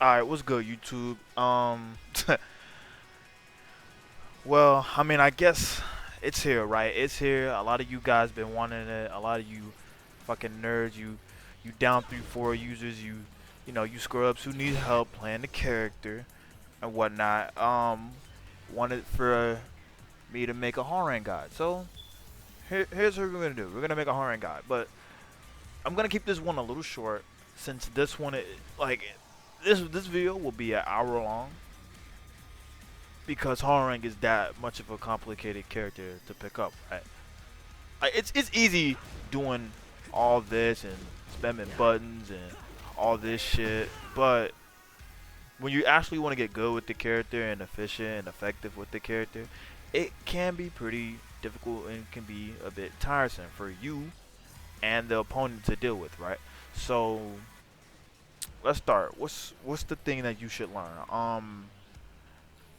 Alright, what's good, YouTube? Well, I mean, I guess it's here, right? It's here. A lot of you guys been wanting it. A lot of you fucking nerds, you down 3-4 users, you scrubs who need help playing the character and whatnot. Wanted for me to make a Hwoarang guide. So here's what we're gonna do. We're gonna make a Hwoarang guide, but I'm gonna keep this one a little short since this one, like, this video will be an hour long because Hwoarang is that much of a complicated character to pick up. Right? It's easy doing all this and spamming buttons and all this shit, but when you actually want to get good with the character and efficient and effective with the character, it can be pretty difficult and can be a bit tiresome for you and the opponent to deal with, right? So let's start. What's the thing that you should learn?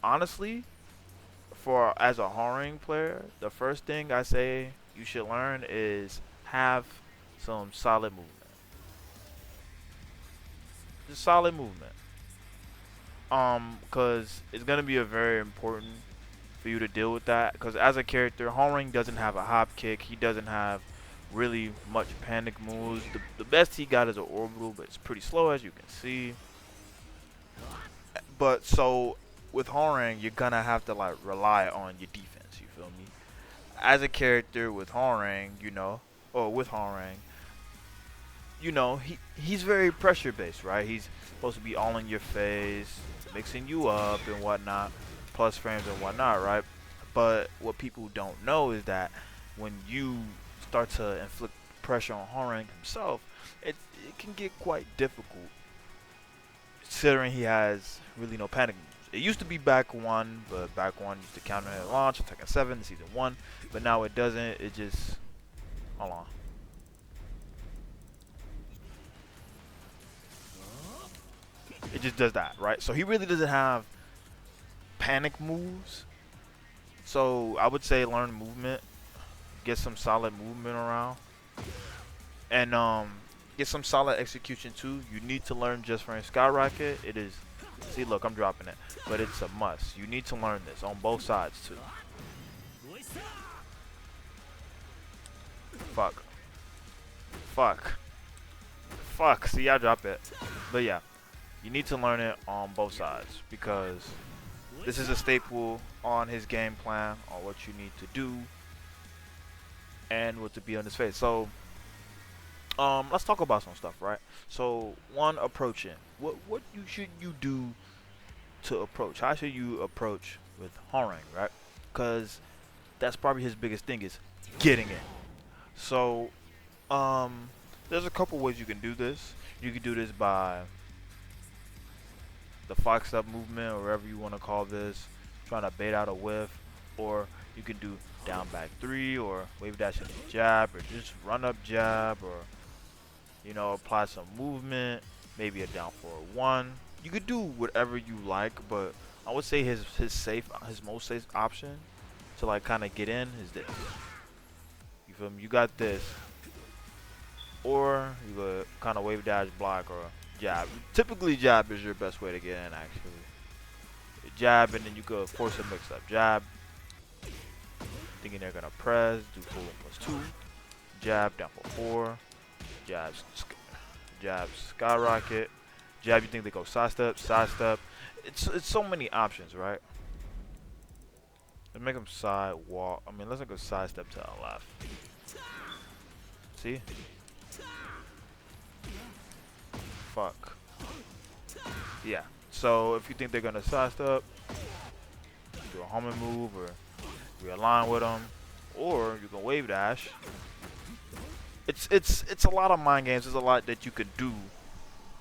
Honestly, for as a Hwoarang player, the first thing I say you should learn is have some solid movement. Just solid movement. Cause it's gonna be a very important for you to deal with that. Cause as a character, Hwoarang doesn't have a hop kick. He doesn't have really much panic moves. The best he got is an orbital, but it's pretty slow as you can see. But so with Hwoarang, you're gonna have to like rely on your defense. You feel me? As a character with Hwoarang, or with Hwoarang, he's very pressure based, right? He's supposed to be all in your face, mixing you up and whatnot, plus frames and whatnot, right? But what people don't know is that when you start to inflict pressure on Hwoarang himself, it can get quite difficult, considering he has really no panic moves. It used to be back one, but back one used to counter at launch, Tekken 7, season 1, but now it doesn't. It just, hold on. It just does that, right? So he really doesn't have panic moves. So I would say learn movement, get some solid movement around, and get some solid execution too. You need to learn just frame skyrocket. It is, see, look, I'm dropping it, but it's a must. You need to learn this on both sides too. Fuck, fuck, fuck. See, I drop it, but yeah, you need to learn it on both sides because this is a staple on his game plan on what you need to do and what to be on his face. So, let's talk about some stuff, right? So, one, approaching. What should you do to approach? How should you approach with Hwoarang, right? Because that's probably his biggest thing is getting in. So, there's a couple ways you can do this. You can do this by the fox up movement or whatever you want to call this, trying to bait out a whiff, or you can do down back 3 or wave dash into jab or just run up jab or apply some movement, maybe a down forward 1. You could do whatever you like, but I would say his most safe option to like kind of get in is this. You feel me? You got this, or you could kind of wave dash block or jab. Typically jab is your best way to get in actually. Jab and then you could force a mix up. Jab, thinking they're gonna press, do full 1+2. Jab down for 4. Jab, jab skyrocket. Jab, you think they go sidestep, sidestep. It's so many options, right? Let's make them side walk. I mean, let's go sidestep to the left. See? Fuck. Yeah. So if you think they're gonna sidestep, do a homing move or realign with them, or you can wave dash. It's a lot of mind games. There's a lot that you could do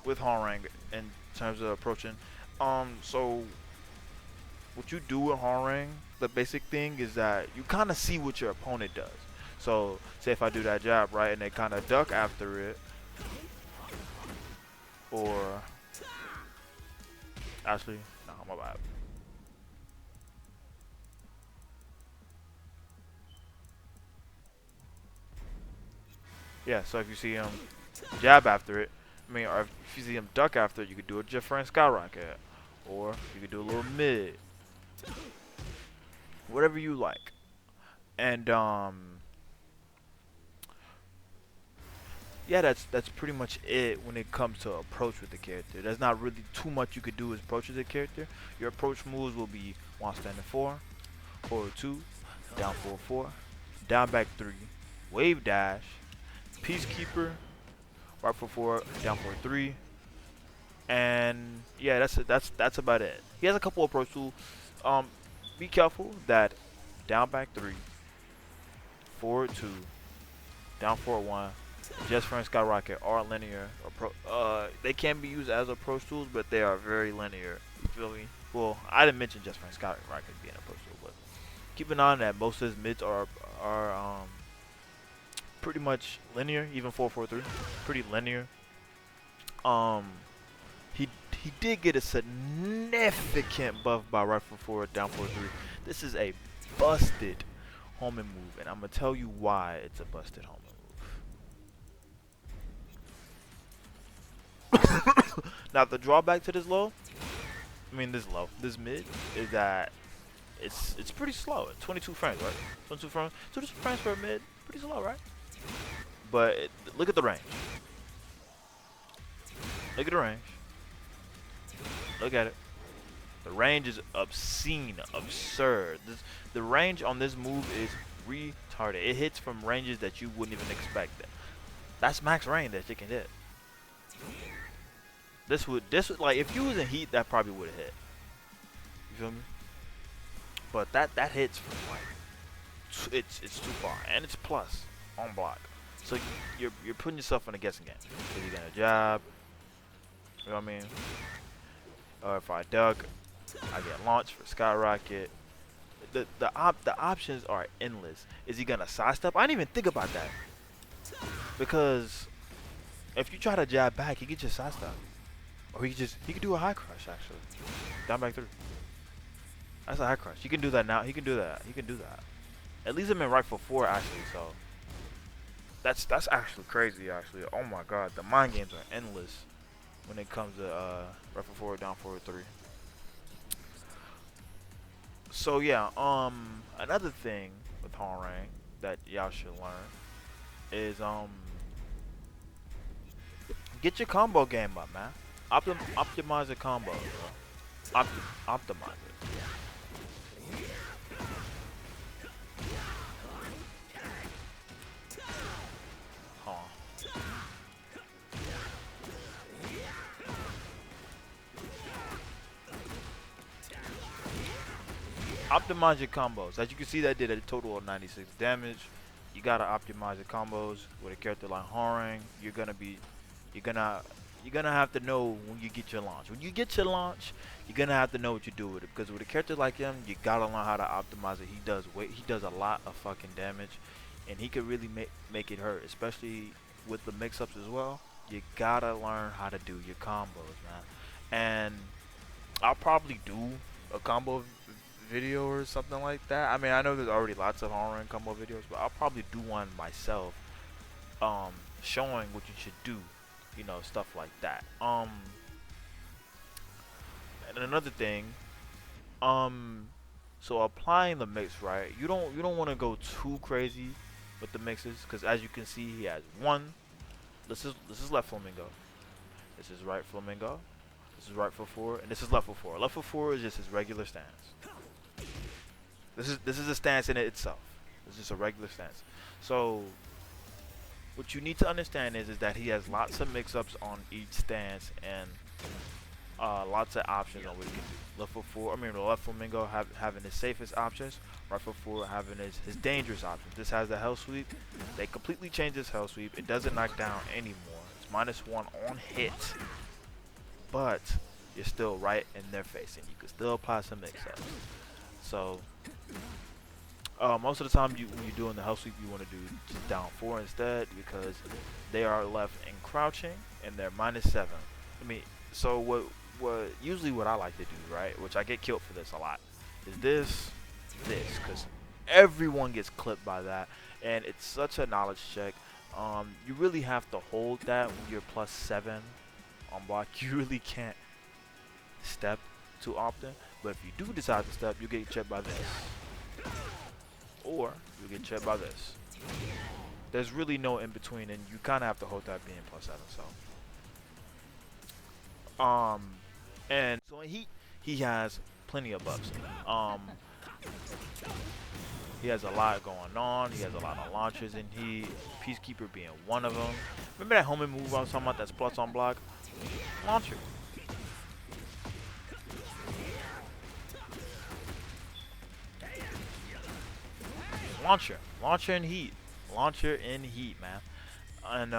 with Hwoarang in terms of approaching. So what you do with Hwoarang, the basic thing is that you kind of see what your opponent does. So say if I do that jab right and they kind of duck after it, or actually, no, my bad. Yeah, so if you see him jab after it, I mean, or if you see him duck after, you could do a different skyrocket, or you could do a little mid, whatever you like. And yeah, that's pretty much it when it comes to approach with the character. There's not really too much you could do as approach with the character. Your approach moves will be one standing 4, forward 2, down 4-4, down back 3, wave dash, peacekeeper, right 4-4, down 4-3, and yeah, that's about it. He has a couple approach tools. Um, be careful that down back 3, forward 2, down 4-1, just friend skyrocket are linear. They can be used as approach tools, but they are very linear. You feel me? Well, I didn't mention just friend skyrocket being an approach tool, but keep an eye on that. Most of his mids are pretty much linear. Even 4-4-3, pretty linear. Um, he did get a significant buff by right 4-4, down 4-3. This is a busted homing move, and I'm gonna tell you why it's a busted homing move. Now the drawback to this this mid is that it's pretty slow. 22 frames, right? 22 frames. 22 frames for a mid, pretty slow, right? But look at the range. Look at the range. Look at it. The range is obscene, absurd. The range on this move is retarded. It hits from ranges that you wouldn't even expect. That's max range that you can hit. This would like if you was in heat, that probably would have hit. You feel me? But that hits from like it's too far, and it's plus on block. So you're putting yourself in a guessing game. Is he gonna jab? You know what I mean? Or if I duck, I get launched for skyrocket. The options are endless. Is he gonna sidestep? I didn't even think about that, because if you try to jab back, he gets your sidestep, or he could do a high crush actually. Down back 3. That's a high crush. He can do that now. He can do that. He can do that. At least I'm in right 4-4 actually. So that's actually crazy actually. Oh my god, the mind games are endless when it comes to right 4-4, down 4-3. So yeah, another thing with Hwoarang that y'all should learn is get your combo game up, man. Optimize the combo, bro. Optimize it. Huh. Optimize your combos. As you can see, that did a total of 96 damage. You gotta optimize your combos with a character like Hwoarang. You're gonna have to know when you get your launch. When you get your launch, you're gonna have to know what you do with it. Because with a character like him, you gotta learn how to optimize it. He does a lot of fucking damage, and he could really make it hurt, especially with the mix-ups as well. You gotta learn how to do your combos, man. And I'll probably do a combo video or something like that. I mean, I know there's already lots of Hwoarang combo videos, but I'll probably do one myself, showing what you should do, you know, stuff like that. And another thing, so applying the mix, right? You don't want to go too crazy with the mixes, because as you can see, he has one. This is left flamingo. This is right flamingo. This is right 4-4, and this is left 4-4. Left 4-4 is just his regular stance. This is a stance in it itself. It's just a regular stance. So what you need to understand is that he has lots of mix-ups on each stance, and lots of options on what he can do. Left 4-4, I mean the left flamingo having his safest options, right 4-4 having his dangerous options. This has the hell sweep. They completely changed this hell sweep. It doesn't knock down anymore. It's -1 on hit, but you're still right in their face, and you can still apply some mix-ups. So most of the time, when you're doing the hell sweep, you want to do just down 4 instead, because they are left in crouching and they're -7. I mean, so what I like to do, right, which I get killed for this a lot, is this, because everyone gets clipped by that, and it's such a knowledge check. You really have to hold that when you're +7 on block, you really can't step too often. But if you do decide to step, you get checked by this, or you get checked by this. There's really no in between, and you kind of have to hold that being +7. So, and so in Heat, he has plenty of buffs. He has a lot going on. He has a lot of launchers in Heat. Peacekeeper being one of them. Remember that homing move I was talking about that's plus on block? Launcher. Launcher in Heat. Launcher in Heat, man. And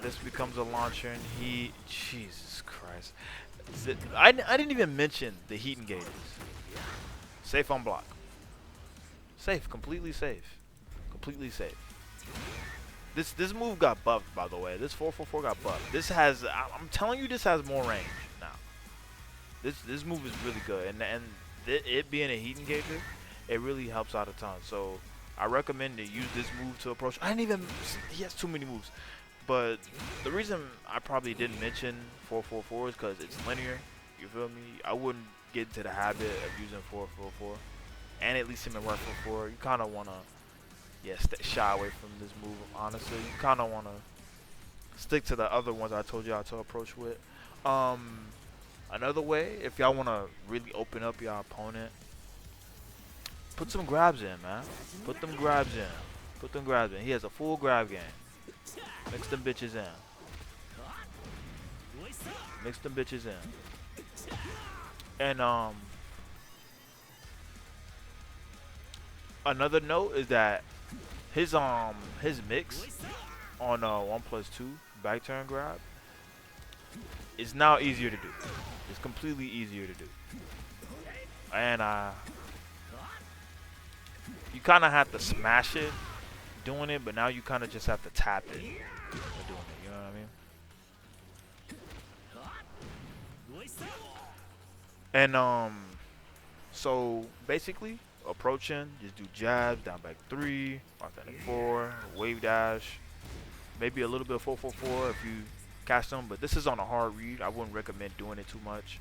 this becomes a launcher in Heat. Jesus Christ. I didn't even mention the Heat engages. Safe on block. Safe, completely safe. Completely safe. This move got buffed, by the way. This 444 got buffed. This has, I'm telling you, this has more range now. This move is really good, and it being a Heat engager, it really helps out a ton. So I recommend to use this move to approach. I didn't even. He has too many moves, but the reason I probably didn't mention 444 is because it's linear. You feel me? I wouldn't get into the habit of using 444, and at least him in right 4. You kind of wanna, yeah, shy away from this move. Honestly, you kind of wanna stick to the other ones I told y'all to approach with. Another way, if y'all wanna really open up your opponent, put some grabs in, man. Put them grabs in. Put them grabs in. He has a full grab game. Mix them bitches in. Mix them bitches in. And another note is that his mix on 1+2 back turn grab is now easier to do. It's completely easier to do. And you kind of have to smash it doing it, but now you kind of just have to tap it for doing it. You know what I mean? And so basically, approaching, just do jabs, down back 3, authentic 4, wave dash, maybe a little bit of 444 if you catch them. But this is on a hard read. I wouldn't recommend doing it too much.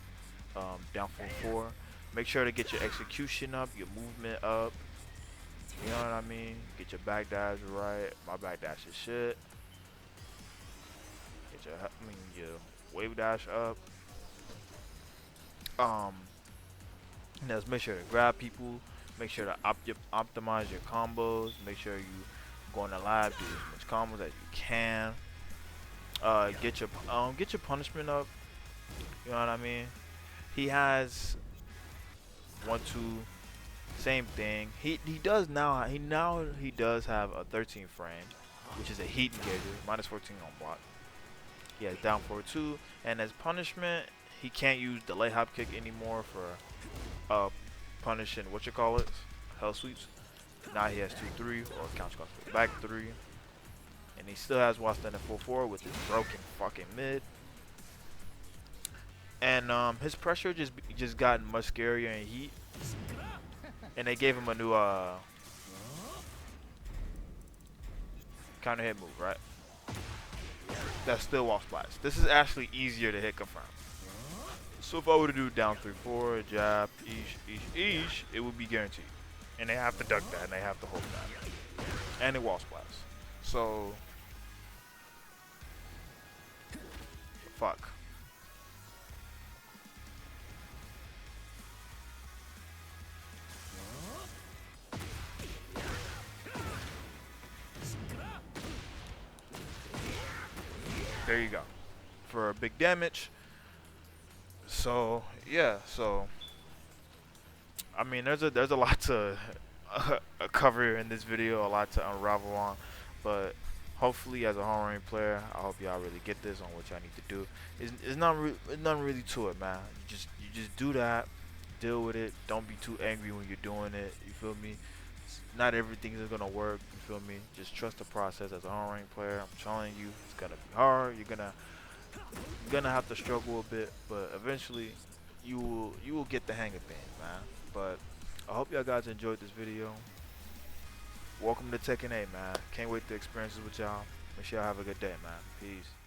Down 4-4. Make sure to get your execution up, your movement up. You know what I mean? Get your back dash right. My back dash is shit. Get your wave dash up. Just make sure to grab people. Make sure to optimize your combos. Make sure you go in the lab, do as much combos as you can. Get your punishment up. You know what I mean? He has 1, 2. Same thing. He does now. He does have a 13 frame, which is a Heat engager, -14 on block. He has down 4-2, and as punishment, he can't use delay hop kick anymore for punishing hell sweeps. Now he has 2-3 or counter back 3, and he still has while standing 4-4 with his broken fucking mid. And his pressure just gotten much scarier in Heat. And they gave him a new counter hit move, right? That's still wall splash. This is actually easier to hit confirm. So if I were to do down 3-4, jab, eesh, it would be guaranteed. And they have to duck that, and they have to hold that. And it wall splash. So, fuck. There you go. For big damage. So yeah, I mean there's a lot to cover in this video, a lot to unravel on, but hopefully as a Hwoarang player, I hope y'all really get this on what y'all need to do. It's nothing really to it, man. You just do that, deal with it. Don't be too angry when you're doing it. You feel me? Not everything is gonna work. You feel me? Just trust the process as a Hwoarang player. I'm telling you, it's gonna be hard. You're gonna have to struggle a bit, but eventually you will get the hang of things, man. But I hope y'all guys enjoyed this video. Welcome to Tekken 8, man. Can't wait to experience this with y'all. Make sure y'all have a good day, man. Peace.